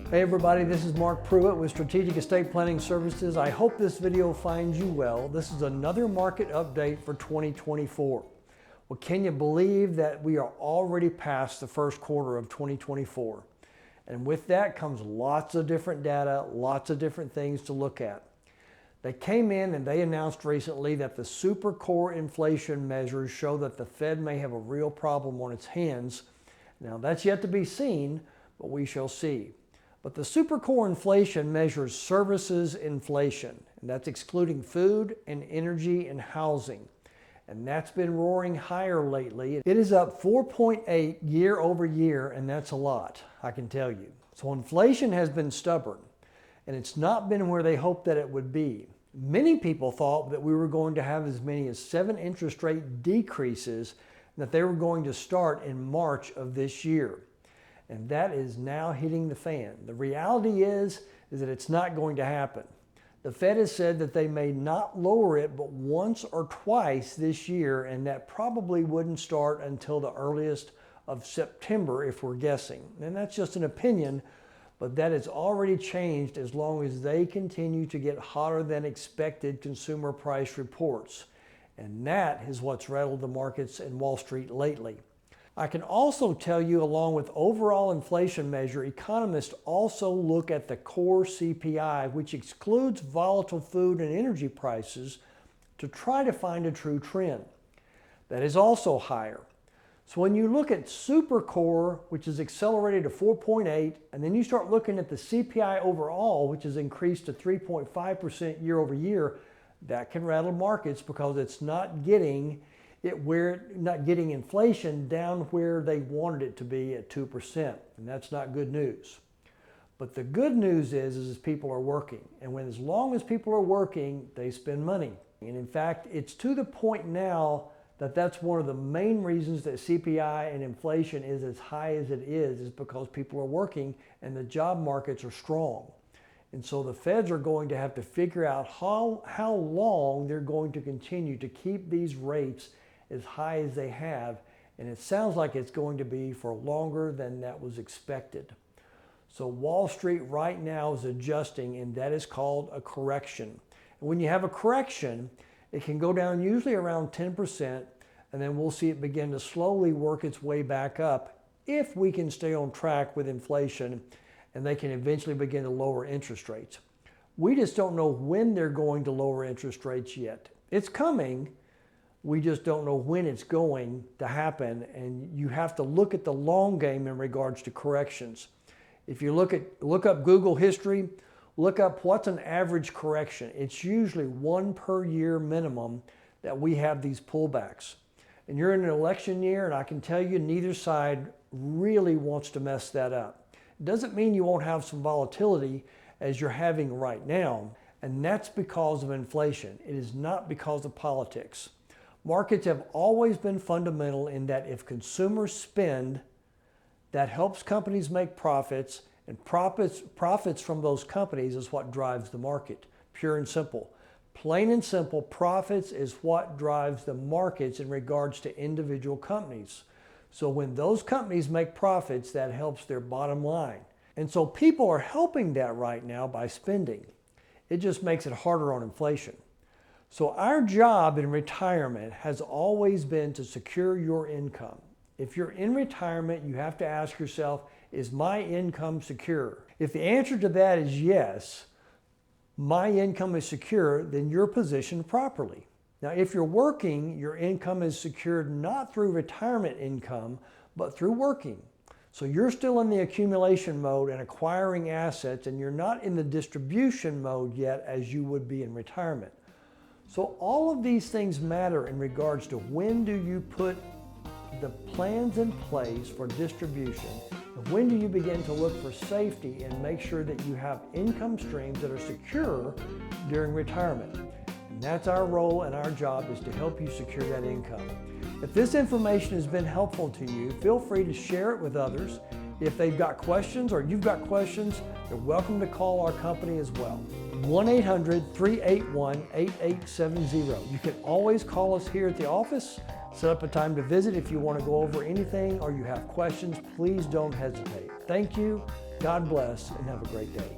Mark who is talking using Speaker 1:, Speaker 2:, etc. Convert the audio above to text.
Speaker 1: Hey everybody, this is Mark Pruitt with Strategic Estate Planning Services. I hope this video finds you well. This is another market update for 2024. Well, can you believe that we are already past the first quarter of 2024? And with that comes lots of different data, lots of different things to look at. They came in and they announced recently that the super core inflation measures show that the Fed may have a real problem on its hands. Now that's yet to be seen, but we shall see. But the super core inflation measures services inflation, and that's excluding food and energy and housing. And that's been roaring higher lately. It is up 4.8 year over year, and that's a lot, I can tell you. So inflation has been stubborn, and it's not been where they hoped that it would be. Many people thought that we were going to have as many as 7 interest rate decreases, and that they were going to start in March of this year. And that is now hitting the fan. The reality is that it's not going to happen. The Fed has said that they may not lower it but once or twice this year, and that probably wouldn't start until the earliest of September if we're guessing. And that's just an opinion, but that has already changed as long as they continue to get hotter than expected consumer price reports. And that is what's rattled the markets in Wall Street lately. I can also tell you, along with overall inflation measure, economists also look at the core CPI, which excludes volatile food and energy prices, to try to find a true trend. That is also higher. So when you look at super core, which is accelerated to 4.8, and then you start looking at the CPI overall, which has increased to 3.5% year over year, that can rattle markets because it's not getting inflation down where they wanted it to be at 2%, and that's not good news. But the good news is people are working, and as long as people are working, they spend money. And in fact, it's to the point now that that's one of the main reasons that CPI and inflation is as high as it is because people are working and the job markets are strong. And so the Feds are going to have to figure out how long they're going to continue to keep these rates as high as they have, and it sounds like it's going to be for longer than that was expected. So Wall Street right now is adjusting, and that is called a correction. And when you have a correction, it can go down usually around 10%, and then we'll see it begin to slowly work its way back up if we can stay on track with inflation and they can eventually begin to lower interest rates. We just don't know when they're going to lower interest rates yet. It's coming. We just don't know when it's going to happen, and you have to look at the long game in regards to corrections. If you look up Google history, look up what's an average correction. It's usually 1 per year minimum that we have these pullbacks. And you're in an election year, and I can tell you neither side really wants to mess that up. It doesn't mean you won't have some volatility as you're having right now, and that's because of inflation. It is not because of politics. Markets have always been fundamental in that if consumers spend, that helps companies make profits, and profits from those companies is what drives the market. Pure and simple. Plain and simple, profits is what drives the markets in regards to individual companies. So when those companies make profits, that helps their bottom line. And so people are helping that right now by spending. It just makes it harder on inflation. So our job in retirement has always been to secure your income. If you're in retirement, you have to ask yourself, is my income secure? If the answer to that is yes, my income is secure, then you're positioned properly. Now, if you're working, your income is secured not through retirement income, but through working. So you're still in the accumulation mode and acquiring assets, and you're not in the distribution mode yet as you would be in retirement. So all of these things matter in regards to when do you put the plans in place for distribution, and when do you begin to look for safety and make sure that you have income streams that are secure during retirement. And that's our role, and our job is to help you secure that income. If this information has been helpful to you, feel free to share it with others. If they've got questions or you've got questions, you're welcome to call our company as well. 1-800-381-8870. You can always call us here at the office. Set up a time to visit if you want to go over anything or you have questions. Please don't hesitate. Thank you. God bless and have a great day.